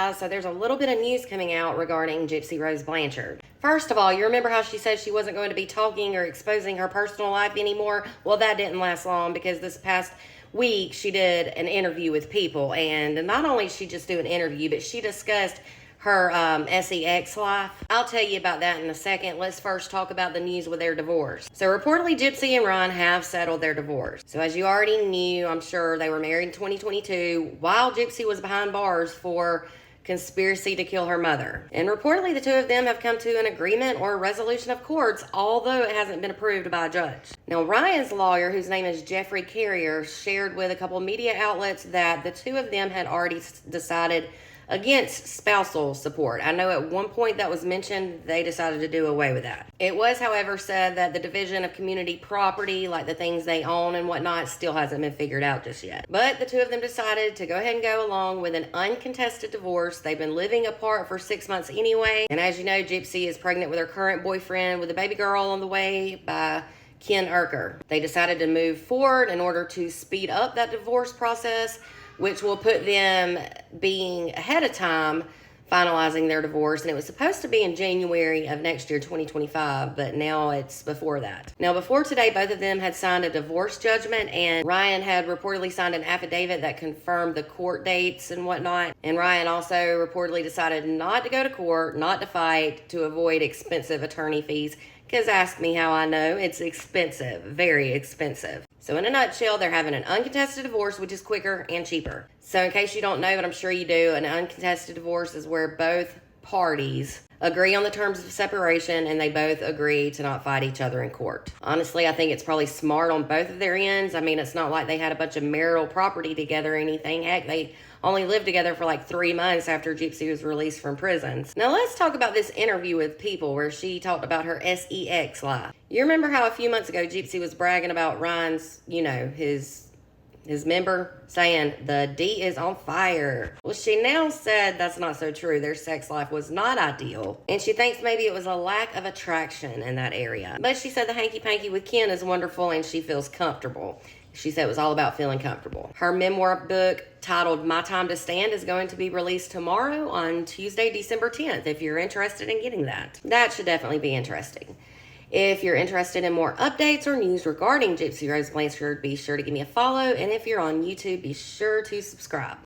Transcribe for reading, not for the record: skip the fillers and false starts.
guys, so there's a little bit of news coming out regarding Gypsy Rose Blanchard. First of all, you remember how she said she wasn't going to be talking or exposing her personal life anymore? Well, that didn't last long, because this past week she did an interview with People, and not only did she just do an interview, but she discussed her sex life. I'll tell you about that in a second. Let's first talk about the news with their divorce. So reportedly, Gypsy and Ryan have settled their divorce. So as you already knew, I'm sure, they were married in 2022 while Gypsy was behind bars for conspiracy to kill her mother. And reportedly, the two of them have come to an agreement or a resolution of courts, although it hasn't been approved by a judge. Now, Ryan's lawyer, whose name is Jeffrey Carrier, shared with a couple media outlets that the two of them had already decided against spousal support. I know at one point that was mentioned, they decided to do away with that. It was, however, said that the division of community property, like the things they own and whatnot, still hasn't been figured out just yet. But the two of them decided to go ahead and go along with an uncontested divorce. They've been living apart for 6 months anyway. And as you know, Gypsy is pregnant with her current boyfriend with a baby girl on the way by Ken Urker. They decided to move forward in order to speed up that divorce process, which will put them being ahead of time finalizing their divorce. And it was supposed to be in January of next year, 2025, but now it's before that. Now, before today, both of them had signed a divorce judgment, and Ryan had reportedly signed an affidavit that confirmed the court dates and whatnot. And Ryan also reportedly decided not to go to court, not to fight, to avoid expensive attorney fees. Because ask me how I know, it's expensive, very expensive. So in a nutshell, they're having an uncontested divorce, which is quicker and cheaper. So in case you don't know, but I'm sure you do, an uncontested divorce is where both parties agree on the terms of separation and they both agree to not fight each other in court. Honestly, I think it's probably smart on both of their ends. I mean, it's not like they had a bunch of marital property together or anything. Heck, they only lived together for like 3 months after Gypsy was released from prison. Now let's talk about this interview with People where she talked about her sex life. You remember how a few months ago Gypsy was bragging about Ryan's, his member, saying the D is on fire. Well, she now said that's not so true. Their sex life was not ideal, and she thinks maybe it was a lack of attraction in that area. But she said the hanky-panky with Ken is wonderful and she feels comfortable. She said it was all about feeling comfortable. Her memoir book titled My Time to Stand is going to be released tomorrow on Tuesday, December 10th, if you're interested in getting that. That should definitely be interesting. If you're interested in more updates or news regarding Gypsy Rose Blanchard, be sure to give me a follow. And if you're on YouTube, be sure to subscribe.